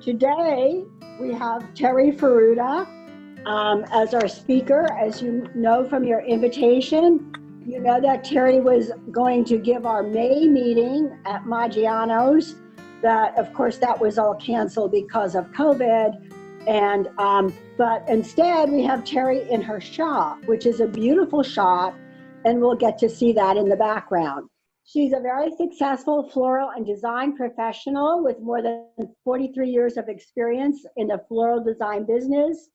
Today we have Terry Furuta as our speaker. As you know from your invitation, you know that Terry was going to give our May meeting at Maggiano's. That, of course, that was all canceled because of COVID. And but instead, we have Terry in her shop, which is a beautiful shop, and we'll get to see that in the background. She's a very successful floral and design professional with more than 43 years of experience in the floral design business.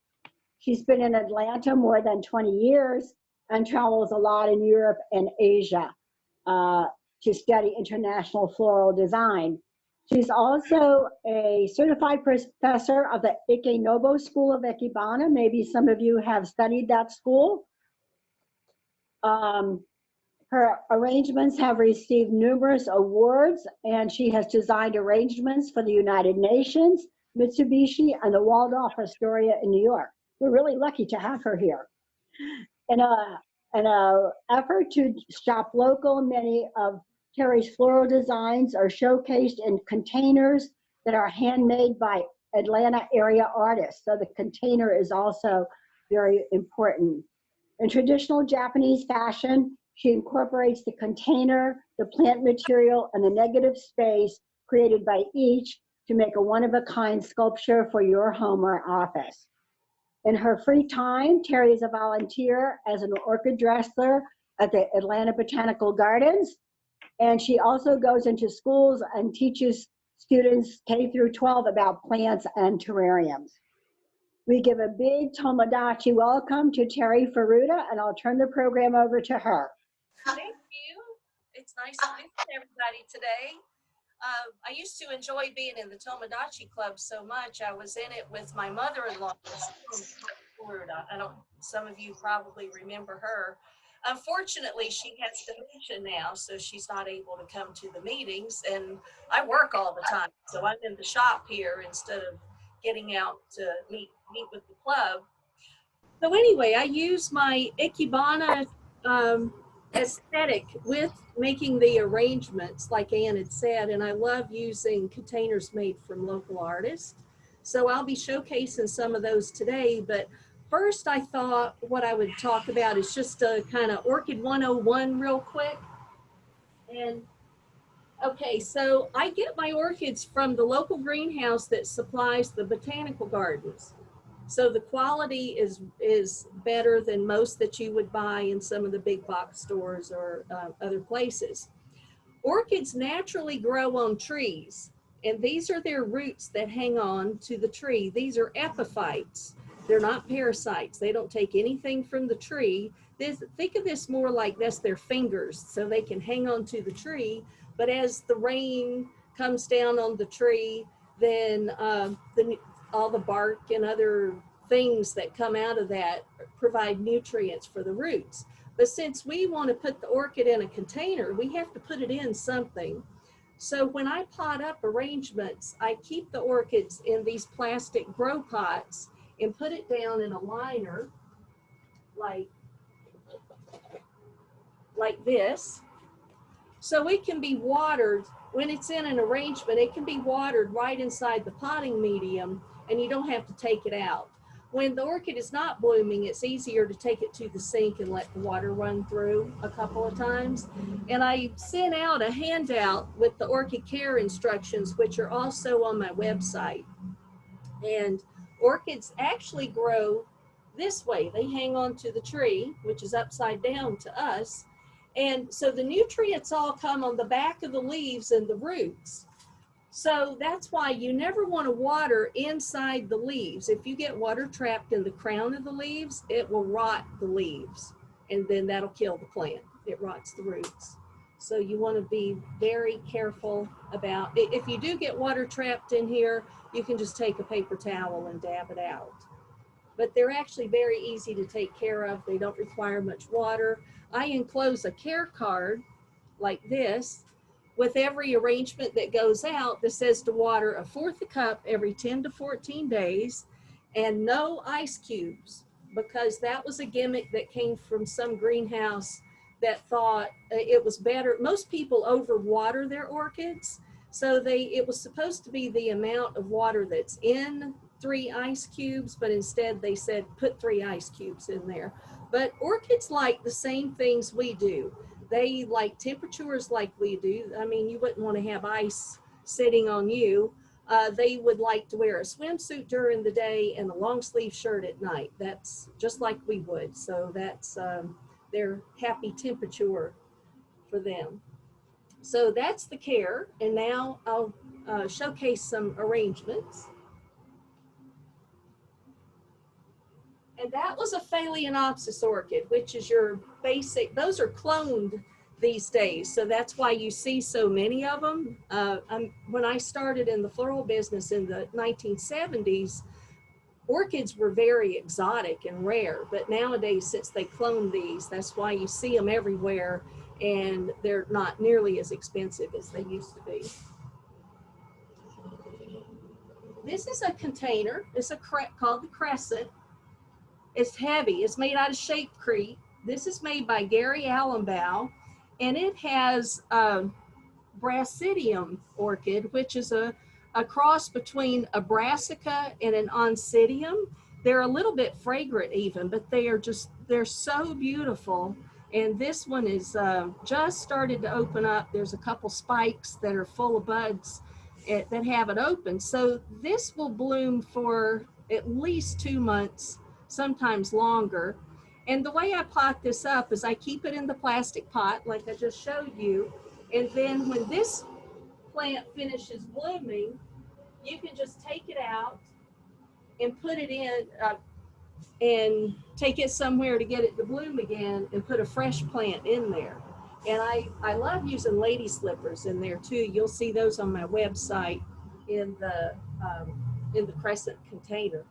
She's been in Atlanta more than 20 years and travels a lot in Europe and Asia to study international floral design. She's also a certified professor of the Ikenobo School of Ikebana. Maybe some of you have studied that school. Her arrangements have received numerous awards, and she has designed arrangements for the United Nations, Mitsubishi, and the Waldorf Astoria in New York. We're really lucky to have her here. In an effort to shop local, many of Terry's floral designs are showcased in containers that are handmade by Atlanta area artists. So the container is also very important. In traditional Japanese fashion, she incorporates the container, the plant material, and the negative space created by each to make a one-of-a-kind sculpture for your home or office. In her free time, Terry is a volunteer as an orchid dresser at the Atlanta Botanical Gardens, and she also goes into schools and teaches students K through 12 about plants and terrariums. We give a big Tomodachi welcome to Terry Furuta, and I'll turn the program over to her. Thank you. It's nice to meet everybody today. I used to enjoy being in the Tomodachi Club so much. I was in it with my mother-in-law, Florida. Some of you probably remember her. Unfortunately, she has dementia now, so she's not able to come to the meetings, and I work all the time. So I'm in the shop here instead of getting out to meet with the club. So anyway, I use my Ikebana aesthetic with making the arrangements, like Ann had said, and I love using containers made from local artists. So I'll be showcasing some of those today, but first I thought what I would talk about is just a kind of Orchid 101 real quick. And okay, so I get my orchids from the local greenhouse that supplies the botanical gardens. So the quality is better than most that you would buy in some of the big box stores or other places. Orchids naturally grow on trees, and these are their roots that hang on to the tree. These are epiphytes. They're not parasites. They don't take anything from the tree. Think of this more like that's their fingers, so they can hang on to the tree. But as the rain comes down on the tree, then all the bark and other things that come out of that provide nutrients for the roots. But since we want to put the orchid in a container, we have to put it in something. So when I pot up arrangements, I keep the orchids in these plastic grow pots and put it down in a liner like this. So it can be watered when it's in an arrangement. It can be watered right inside the potting medium, and you don't have to take it out. When the orchid is not blooming, it's easier to take it to the sink and let the water run through a couple of times. And I sent out a handout with the orchid care instructions, which are also on my website. And orchids actually grow this way. They hang on to the tree, which is upside down to us. And so the nutrients all come on the back of the leaves and the roots. So that's why you never want to water inside the leaves. If you get water trapped in the crown of the leaves, it will rot the leaves, and then that'll kill the plant. It rots the roots. So you want to be very careful about it. If you do get water trapped in here, you can just take a paper towel and dab it out. But they're actually very easy to take care of. They don't require much water. I enclose a care card like this with every arrangement that goes out that says to water 1/4 cup every 10 to 14 days and no ice cubes, because that was a gimmick that came from some greenhouse that thought it was better. Most people overwater their orchids. So it was supposed to be the amount of water that's in 3 ice cubes, but instead they said put 3 ice cubes in there. But orchids like the same things we do. They like temperatures like we do. I mean, you wouldn't want to have ice sitting on you. They would like to wear a swimsuit during the day and a long sleeve shirt at night. That's just like we would. So that's their happy temperature for them. So that's the care. And now I'll showcase some arrangements. And that was a Phalaenopsis orchid, which is your basic, those are cloned these days. So that's why you see so many of them. When I started in the floral business in the 1970s, orchids were very exotic and rare. But nowadays, since they clone these, that's why you see them everywhere. And they're not nearly as expensive as they used to be. This is a container. It's called the Crescent. It's heavy. It's made out of shapecrete. This is made by Gary Allenbaugh, and it has Brassidium orchid, which is a cross between a Brassica and an Oncidium. They're a little bit fragrant even, but they're so beautiful. And this one is just started to open up. There's a couple spikes that are full of buds that haven't opened. So this will bloom for at least 2 months, sometimes longer. And the way I pot this up is I keep it in the plastic pot like I just showed you. And then when this plant finishes blooming, you can just take it out and put it in and take it somewhere to get it to bloom again and put a fresh plant in there. And I love using lady slippers in there too. You'll see those on my website in the Crescent container.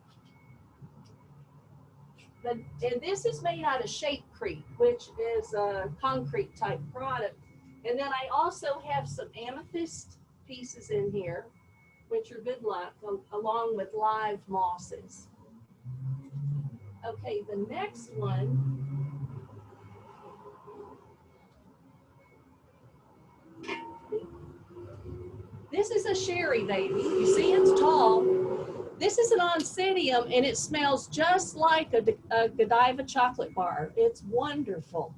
And this is made out of shapecrete, which is a concrete type product. And then I also have some amethyst pieces in here, which are good luck, along with live mosses. Okay, the next one. This is a sherry baby. You see it's tall. This is an Oncidium, and it smells just like a Godiva chocolate bar. It's wonderful.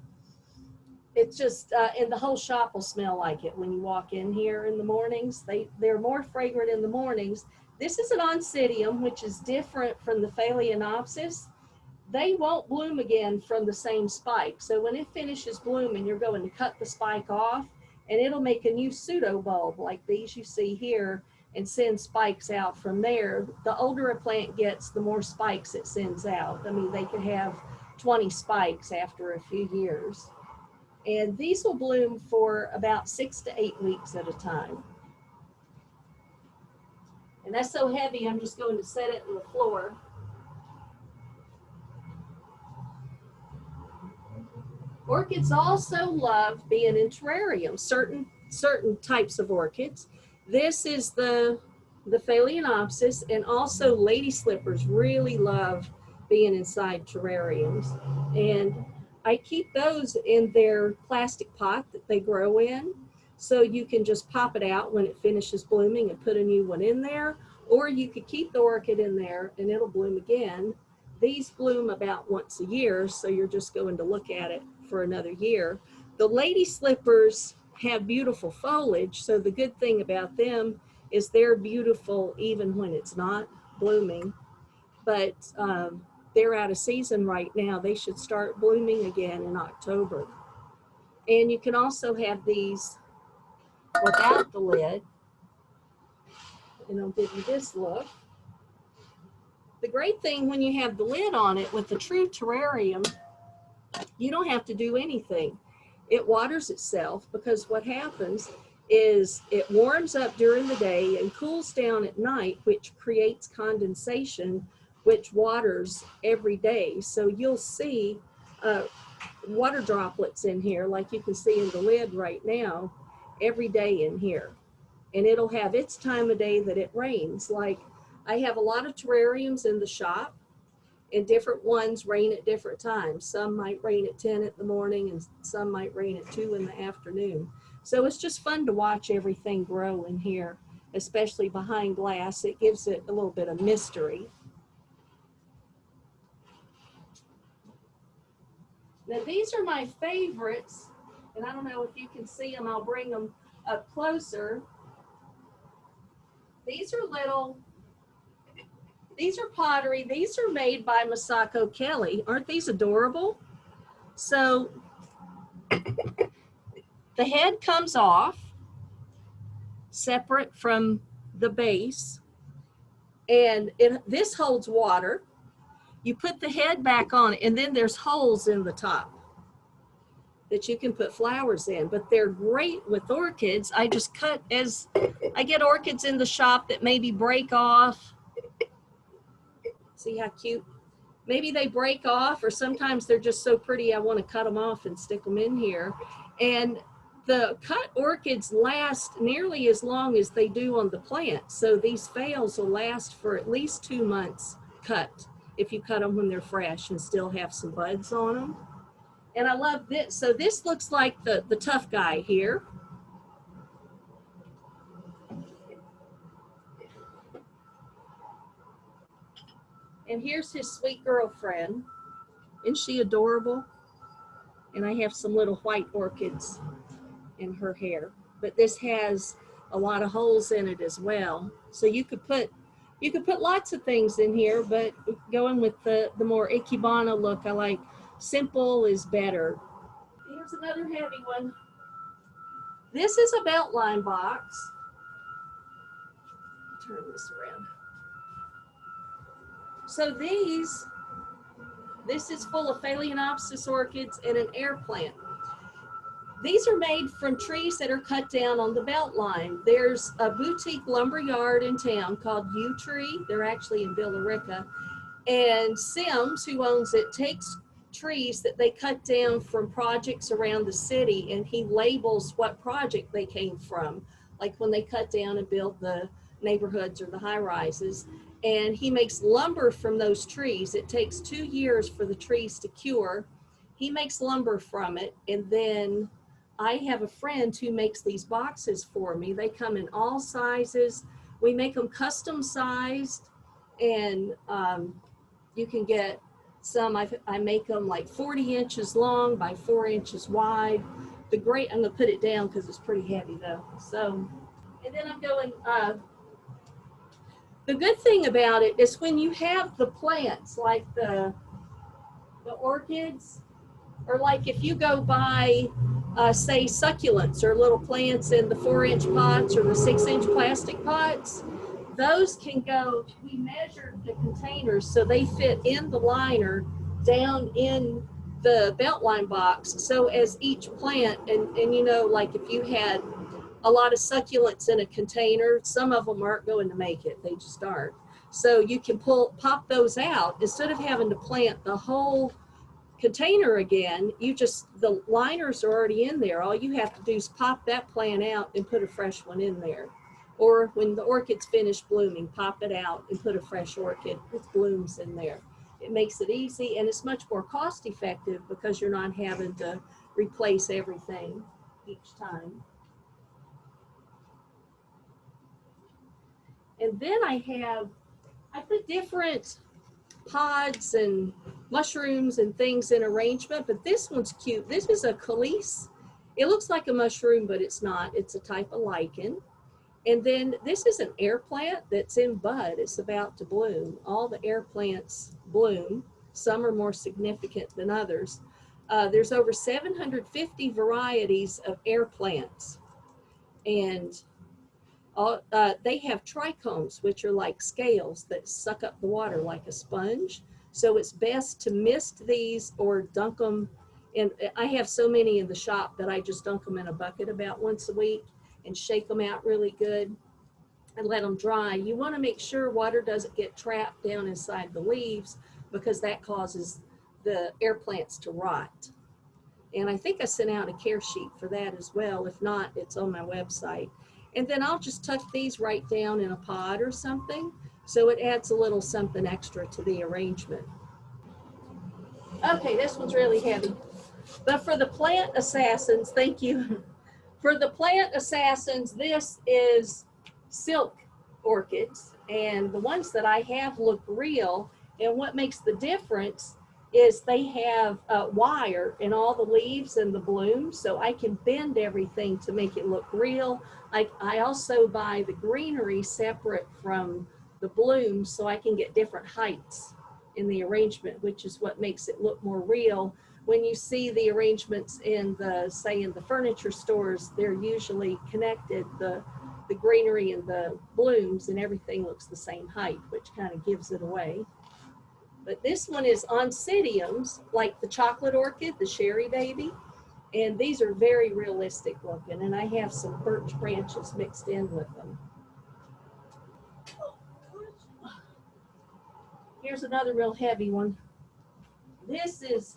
It's just, and the whole shop will smell like it when you walk in here in the mornings. They're more fragrant in the mornings. This is an Oncidium, which is different from the Phalaenopsis. They won't bloom again from the same spike. So when it finishes blooming, you're going to cut the spike off, and it'll make a new pseudo bulb like these you see here and send spikes out from there. The older a plant gets, the more spikes it sends out. I mean, they could have 20 spikes after a few years. And these will bloom for about 6 to 8 weeks at a time. And that's so heavy, I'm just going to set it on the floor. Orchids also love being in terrariums, certain types of orchids. This is the Phalaenopsis, and also lady slippers really love being inside terrariums. And I keep those in their plastic pot that they grow in, so you can just pop it out when it finishes blooming and put a new one in there, or you could keep the orchid in there and it'll bloom again. These bloom about once a year, so you're just going to look at it for another year. The lady slippers have beautiful foliage, so the good thing about them is they're beautiful even when it's not blooming. But they're out of season right now. They should start blooming again in October. And you can also have these without the lid. And I'll give you this look. The great thing when you have the lid on it with the true terrarium, you don't have to do anything. It waters itself, because what happens is it warms up during the day and cools down at night, which creates condensation, which waters every day. So you'll see water droplets in here, like you can see in the lid right now, every day in here. And it'll have its time of day that it rains. Like, I have a lot of terrariums in the shop, And different ones rain at different times. Some might rain at 10 in the morning and some might rain at 2 in the afternoon. So it's just fun to watch everything grow in here, especially behind glass. It gives it a little bit of mystery. Now these are my favorites, and I don't know if you can see them. I'll bring them up closer. These are pottery. These are made by Masako Kelly. Aren't these adorable? So the head comes off separate from the base, and this holds water. You put the head back on, and then there's holes in the top that you can put flowers in, but they're great with orchids. I just cut as I get orchids in the shop that maybe break off. See how cute? Maybe they break off, or sometimes they're just so pretty I want to cut them off and stick them in here. And the cut orchids last nearly as long as they do on the plant. So these phales will last for at least 2 months cut if you cut them when they're fresh and still have some buds on them. And I love this. So this looks like the tough guy here. And here's his sweet girlfriend. Isn't she adorable? And I have some little white orchids in her hair. But this has a lot of holes in it as well. So you could put lots of things in here, but going with the more Ikebana look, I like simple is better. Here's another heavy one. This is a beltline box. Turn this around. So this is full of Phalaenopsis orchids and an air plant. These are made from trees that are cut down on the beltline. There's a boutique lumber yard in town called U Tree. They're actually in Billerica. And Sims, who owns it, takes trees that they cut down from projects around the city, and he labels what project they came from, like when they cut down and build the neighborhoods or the high rises. And he makes lumber from those trees. It takes 2 years for the trees to cure. He makes lumber from it, and then I have a friend who makes these boxes for me. They come in all sizes. We make them custom sized, and you can get some. I make them like 40 inches long by 4 inches wide. I'm gonna put it down because it's pretty heavy though. So, and then I'm going, the good thing about it is when you have the plants like the orchids, or like if you go buy, say succulents or little plants in the 4-inch pots or the 6-inch plastic pots, those can go, we measured the containers so they fit in the liner down in the beltline box. So as each plant, and you know, like if you had a lot of succulents in a container, some of them aren't going to make it, they just aren't. So you can pop those out instead of having to plant the whole container again. The liners are already in there. All you have to do is pop that plant out and put a fresh one in there. Or when the orchid's finished blooming, pop it out and put a fresh orchid with blooms in there. It makes it easy, and it's much more cost effective because you're not having to replace everything each time. And then I put different pods and mushrooms and things in arrangement, but this one's cute. This is a calise. It looks like a mushroom, but it's not. It's a type of lichen. And then this is an air plant that's in bud. It's about to bloom. All the air plants bloom. Some are more significant than others. There's over 750 varieties of air plants. And they have trichomes, which are like scales that suck up the water like a sponge. So it's best to mist these or dunk them. And I have so many in the shop that I just dunk them in a bucket about once a week and shake them out really good and let them dry. You want to make sure water doesn't get trapped down inside the leaves because that causes the air plants to rot. And I think I sent out a care sheet for that as well. If not, it's on my website. And then I'll just tuck these right down in a pot or something. So it adds a little something extra to the arrangement. Okay, this one's really heavy. But for the plant assassins, thank you. For the plant assassins, this is silk orchids. And the ones that I have look real. And what makes the difference is they have wire in all the leaves and the blooms. So I can bend everything to make it look real. I also buy the greenery separate from the blooms so I can get different heights in the arrangement, which is what makes it look more real. When you see the arrangements in the, say in the furniture stores, they're usually connected, the greenery and the blooms, and everything looks the same height, which kind of gives it away. But this one is oncidiums, like the chocolate orchid, the Sherry Baby. And these are very realistic looking, and I have some birch branches mixed in with them. Here's another real heavy one. This is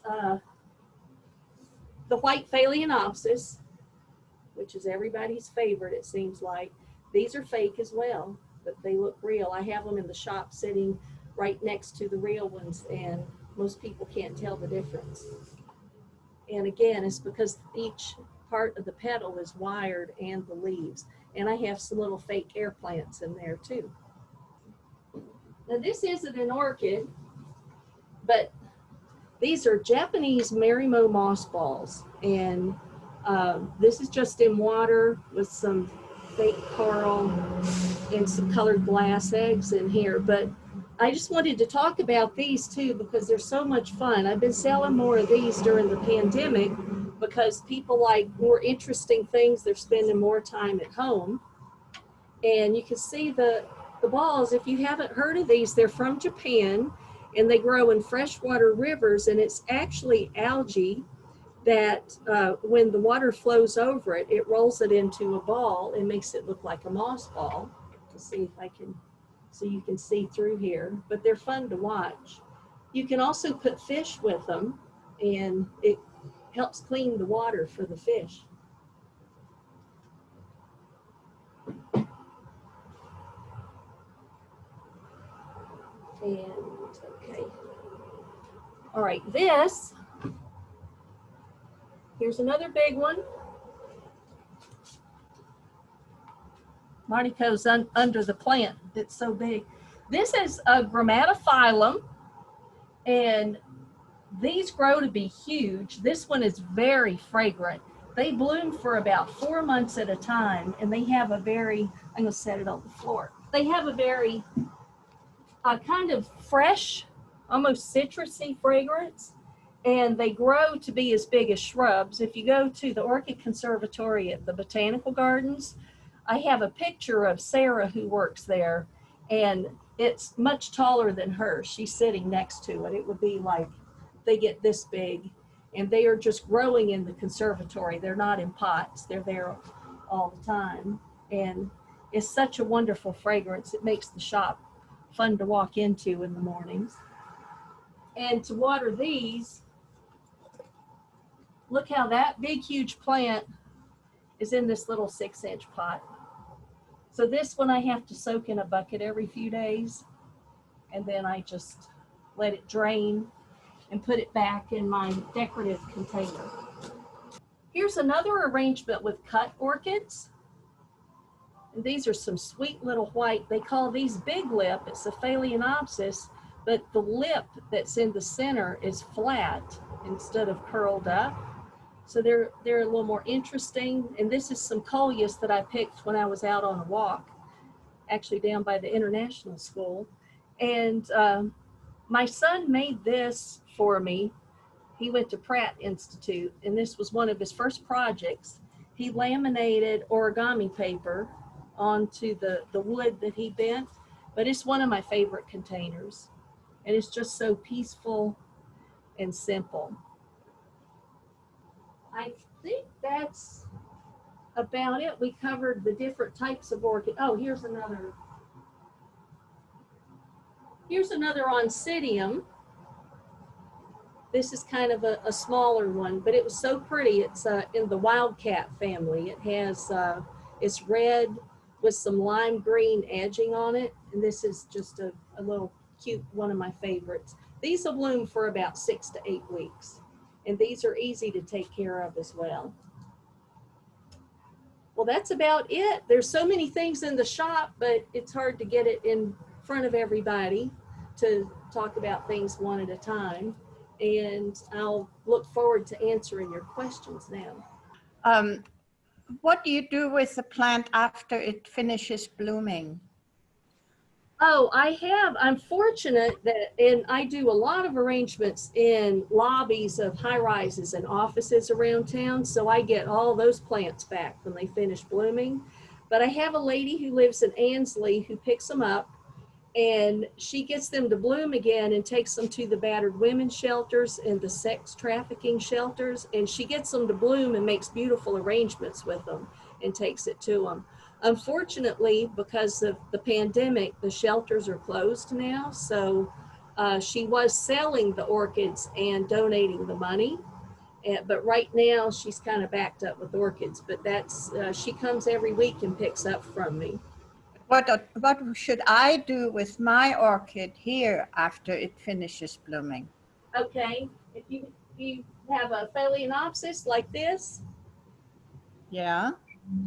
the white phalaenopsis, which is everybody's favorite, it seems like. These are fake as well, but they look real. I have them in the shop sitting right next to the real ones, and most people can't tell the difference. And again, it's because each part of the petal is wired and the leaves. And I have some little fake air plants in there too. Now this isn't an orchid, but these are Japanese Marimo moss balls. And this is just in water with some fake coral and some colored glass eggs in here. But I just wanted to talk about these too because they're so much fun. I've been selling more of these during the pandemic because people like more interesting things. They're spending more time at home. And you can see the balls. If you haven't heard of these, they're from Japan and they grow in freshwater rivers, and it's actually algae that when the water flows over it, it rolls it into a ball and makes it look like a moss ball. Let's see if I can, so you can see through here, but they're fun to watch. You can also put fish with them, and it helps clean the water for the fish. And okay. All right, here's another big one. Marnico's under the plant. It's so big. This is a grammatophyllum, and these grow to be huge. This one is very fragrant. They bloom for about 4 months at a time, and they have a very, I'm gonna set it on the floor. They have a very kind of fresh, almost citrusy fragrance, and they grow to be as big as shrubs. If you go to the Orchid Conservatory at the Botanical Gardens, I have a picture of Sarah who works there, and it's much taller than her. She's sitting next to it. It would be like, they get this big, and they are just growing in the conservatory. They're not in pots. They're there all the time. And it's such a wonderful fragrance. It makes the shop fun to walk into in the mornings. And to water these, look how that big, huge plant is in this little 6-inch pot. So this one I have to soak in a bucket every few days, and then I just let it drain and put it back in my decorative container. Here's another arrangement with cut orchids. And these are some sweet little white, they call these big lip. It's a phalaenopsis, but the lip that's in the center is flat instead of curled up. So they're a little more interesting. And this is some coleus that I picked when I was out on a walk, actually down by the international school. And my son made this for me. He went to Pratt Institute, and this was one of his first projects. He laminated origami paper onto the wood that he bent, but it's one of my favorite containers. And it's just so peaceful and simple. I think that's about it. We covered the different types of orchid. Oh, here's another oncidium. This is kind of a smaller one, but it was so pretty. It's in the wildcat family. It has, it's red with some lime green edging on it. And this is just a little cute, one of my favorites. These will bloom for about 6 to 8 weeks. And these are easy to take care of as well. Well, that's about it. There's so many things in the shop, but it's hard to get it in front of everybody to talk about things one at a time. And I'll look forward to answering your questions now. What do you do with the plant after it finishes blooming? Oh, I'm fortunate that, and I do a lot of arrangements in lobbies of high rises and offices around town. So I get all those plants back when they finish blooming. But I have a lady who lives in Ansley who picks them up, and she gets them to bloom again and takes them to the battered women's shelters and the sex trafficking shelters. And she gets them to bloom and makes beautiful arrangements with them and takes it to them. Unfortunately, because of the pandemic, the shelters are closed now. So she was selling the orchids and donating the money. But right now she's kind of backed up with orchids, but that's, she comes every week and picks up from me. What should I do with my orchid here after it finishes blooming? Okay, if you have a phalaenopsis like this, Yeah.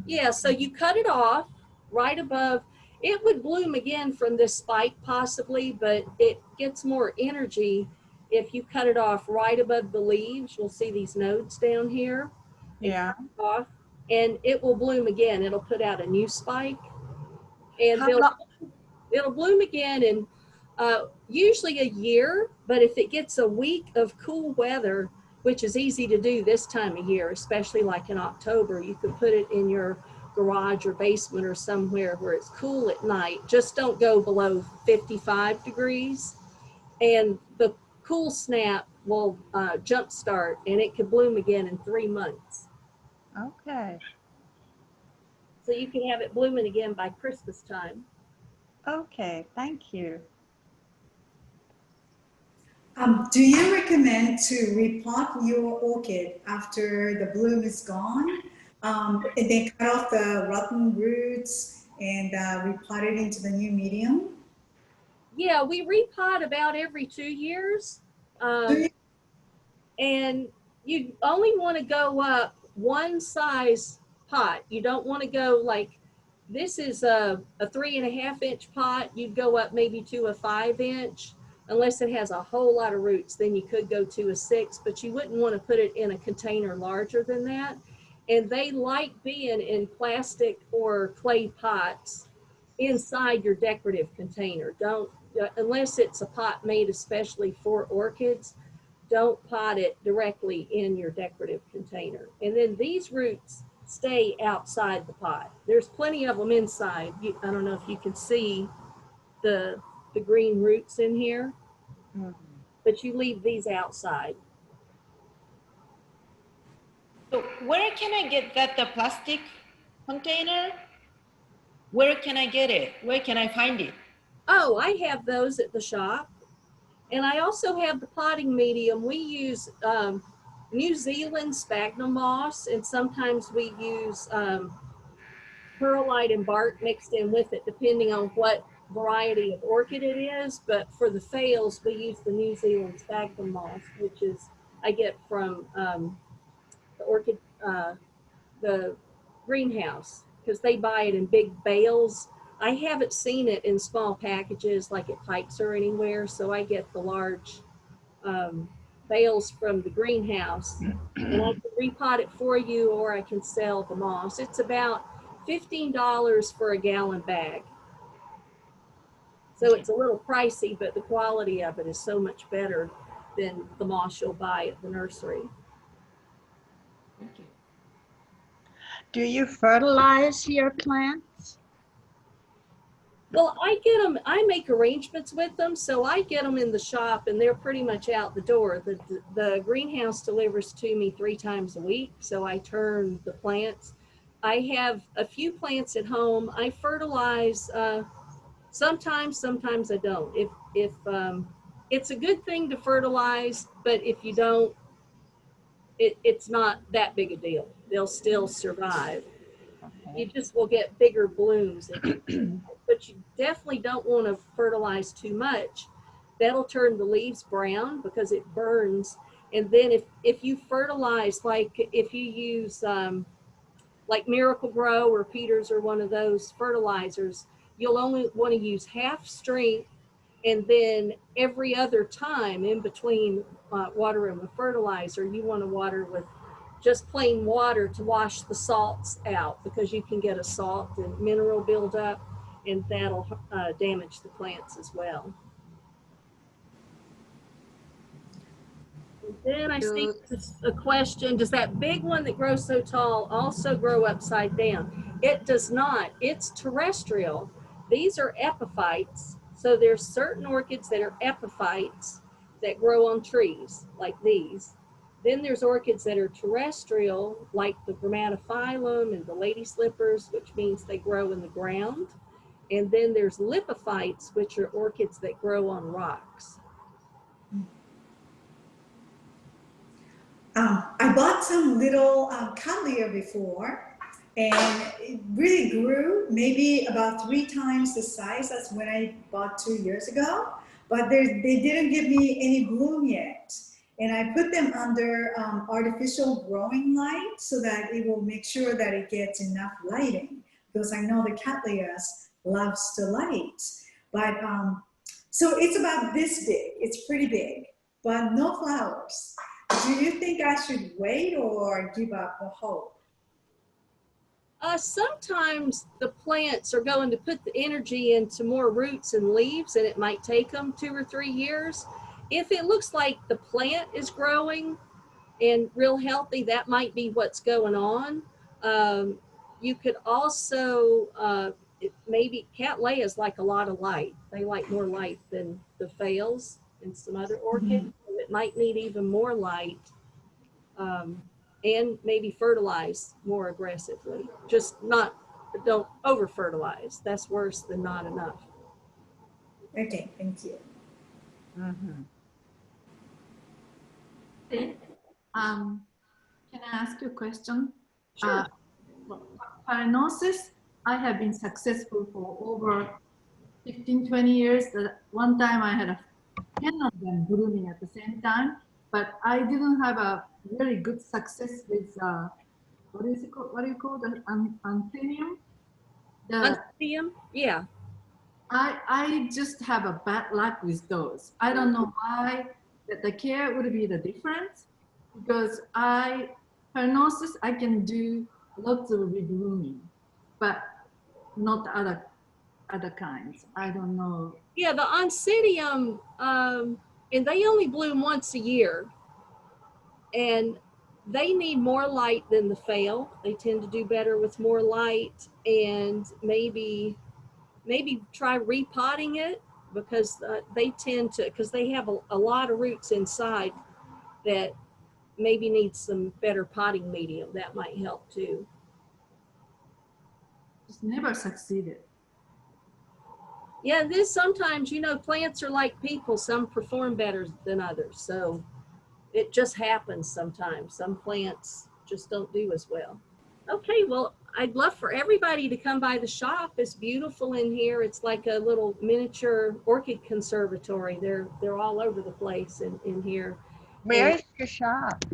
yeah, so you cut it off right above. It would bloom again from this spike possibly, but it gets more energy if you cut it off right above the leaves. You'll see these nodes down here. Yeah. Off, and it will bloom again. It'll put out a new spike, and How long? it'll bloom again in usually a year. But if it gets a week of cool weather, which is easy to do this time of year, especially like in October, you could put it in your garage or basement or somewhere where it's cool at night. Just don't go below 55 degrees. And the cool snap will jumpstart, and it could bloom again in 3 months. Okay. So you can have it blooming again by Christmas time. Okay, thank you. Do you recommend to repot your orchid after the bloom is gone? And then cut off the rotten roots and repot it into the new medium? Yeah, we repot about every 2 years. And you only want to go up one size pot. You don't want to go like, this is a 3.5 inch pot. You'd go up maybe to a 5 inch, unless it has a whole lot of roots. Then you could go to a 6, but you wouldn't want to put it in a container larger than that. And they like being in plastic or clay pots inside your decorative container. Don't, unless it's a pot made especially for orchids, don't pot it directly in your decorative container. And then these roots stay outside the pot. There's plenty of them inside. I don't know if you can see the green roots in here, but you leave these outside. So where can I get that, the plastic container? Where can I get it? Where can I find it? Oh, I have those at the shop. And I also have the potting medium. We use New Zealand sphagnum moss, and sometimes we use perlite and bark mixed in with it, depending on what variety of orchid it is. But for the phales, we use the New Zealand sphagnum moss, which is, I get from the orchid, the greenhouse, because they buy it in big bales. I haven't seen it in small packages like at Pikes or anywhere, so I get the large bales from the greenhouse, and I can repot it for you, or I can sell the moss. It's about $15 for a gallon bag. So it's a little pricey, but the quality of it is so much better than the moss you'll buy at the nursery. Thank you. Do you fertilize your plants? Well, I get them, I make arrangements with them, so I get them in the shop and they're pretty much out the door. The greenhouse delivers to me 3 times a week, so I turn the plants. I have a few plants at home. I fertilize sometimes I don't. If it's a good thing to fertilize, but if you don't, it's not that big a deal. They'll still survive. You just will get bigger blooms. But you definitely don't want to fertilize too much. that'll turn the leaves brown because it burns. And then if you fertilize, like if you use like Miracle Grow or Peters or one of those fertilizers, you'll only want to use half strength, and then every other time in between watering with fertilizer, you want to water with just plain water to wash the salts out, because you can get a salt and mineral buildup, and that'll damage the plants as well. And then I see a question, does that big one that grows so tall also grow upside down? It does not. It's terrestrial. These are epiphytes. So there's certain orchids that are epiphytes that grow on trees, like these. Then there's orchids that are terrestrial, like the Grammatophyllum and the lady slippers, which means they grow in the ground. And then there's lipophytes, which are orchids that grow on rocks. I bought some little cattleya before, and it really grew, maybe about 3 times the size as when I bought 2 years ago. But they didn't give me any bloom yet. And I put them under artificial growing light so that it will make sure that it gets enough lighting, because I know the cattleyas loves the light. But so it's about this big. It's pretty big, but no flowers. Do you think I should wait or give up the hope? Sometimes the plants are going to put the energy into more roots and leaves, and it might take them 2 or 3 years. If it looks like the plant is growing and real healthy, that might be what's going on. You could also, maybe cattleyas like a lot of light. They like more light than the phales and some other orchids. Mm-hmm. It might need even more light. And maybe fertilize more aggressively. Just don't over fertilize. That's worse than not enough. Okay, thank you. Mm-hmm. Can I ask you a question? Sure. Phalaenopsis, I have been successful for over 15, 20 years. One time I had 10 of them blooming at the same time, but I didn't have a really good success with what is it called? What do you call the anthemium? Anthemium? Yeah. I just have a bad luck with those. I don't know why that the care would be the difference, because Phalaenopsis I can do lots of reblooming, but not other kinds. I don't know. Yeah, the Oncidium, and they only bloom once a year, and they need more light than the phale. They tend to do better with more light, and maybe try repotting it, because they tend to, because they have a lot of roots inside that maybe need some better potting medium. That might help too. Just never succeeded. Yeah, this sometimes, plants are like people. Some perform better than others. So it just happens sometimes. Some plants just don't do as well. Okay, well, I'd love for everybody to come by the shop. It's beautiful in here. It's like a little miniature orchid conservatory. They're all over the place in here. Where is your shop?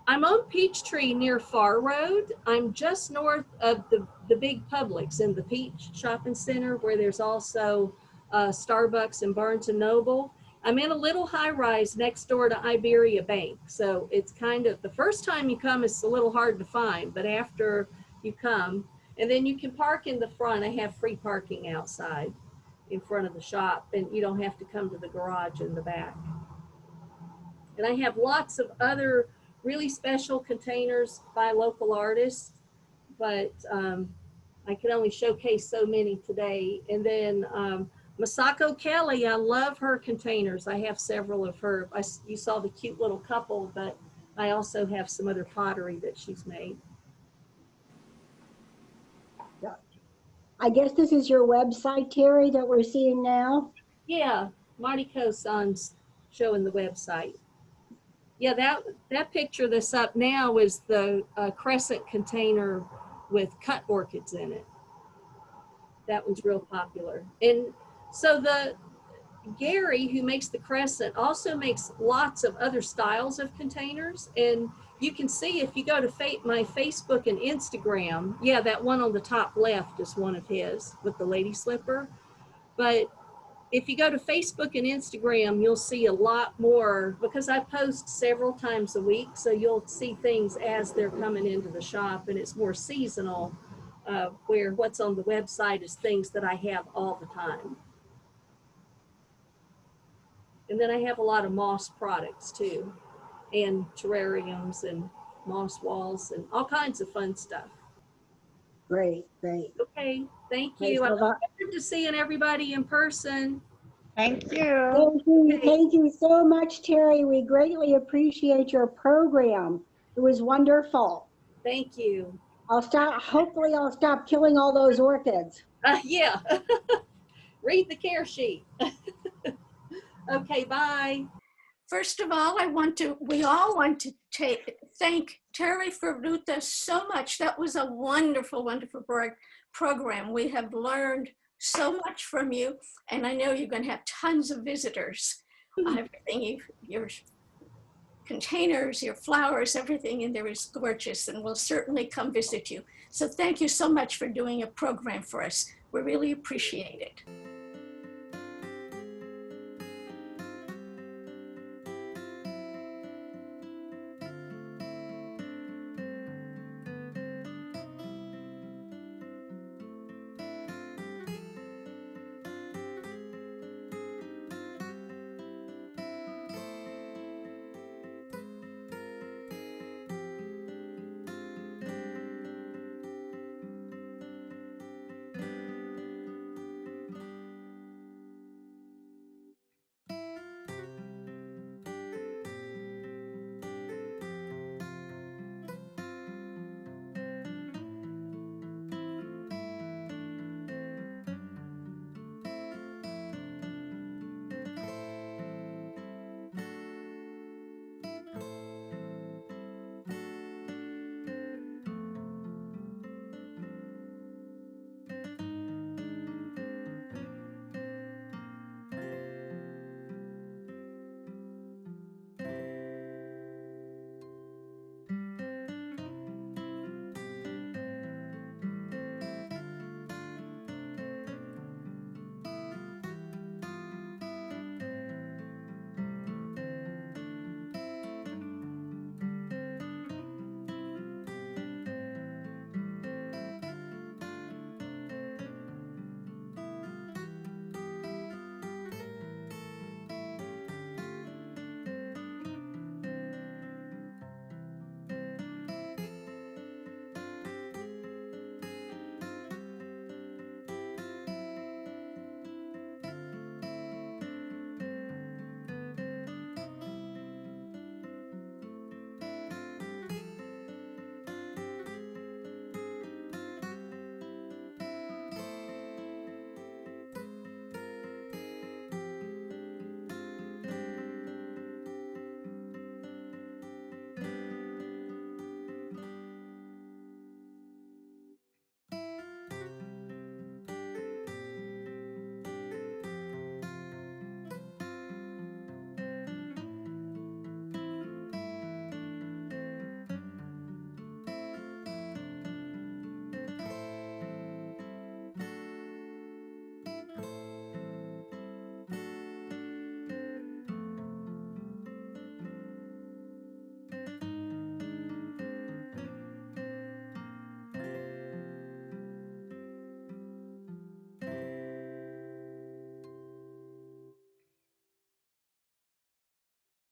I'm on Peachtree near Far Road. I'm just north of the big Publix in the Peach Shopping Center, where there's also Starbucks and Barnes & Noble. I'm in a little high-rise next door to Iberia Bank. So it's kind of, the first time you come, it's a little hard to find, but after you come, and then you can park in the front. I have free parking outside in front of the shop, and you don't have to come to the garage in the back. And I have lots of other really special containers by local artists, but I can only showcase so many today. And then Masako Kelly, I love her containers. I have several of her. You saw the cute little couple, but I also have some other pottery that she's made. I guess this is your website, Terry, that we're seeing now? Yeah, Mariko-san's showing the website. Yeah, that picture that's up now is the crescent container with cut orchids in it. That one's real popular. And so Gary, who makes the Crescent, also makes lots of other styles of containers. And you can see if you go to my Facebook and Instagram, yeah, that one on the top left is one of his with the lady slipper. But if you go to Facebook and Instagram, you'll see a lot more because I post several times a week. So you'll see things as they're coming into the shop, and it's more seasonal, where what's on the website is things that I have all the time. And then I have a lot of moss products too, and terrariums and moss walls and all kinds of fun stuff. Great, great. Okay, thank Great. you. I So look forward to seeing everybody in person. Thank you. Thank you so much, Terry. We greatly appreciate your program. It was wonderful. Thank you. Hopefully I'll stop killing all those orchids. Yeah. Read the care sheet. Okay, bye. First of all, we all want to thank Terry Furuta so much. That was a wonderful, wonderful program. We have learned so much from you, and I know you're going to have tons of visitors. Everything, your containers, your flowers, everything in there is gorgeous, and we'll certainly come visit you. So thank you so much for doing a program for us. We really appreciate it.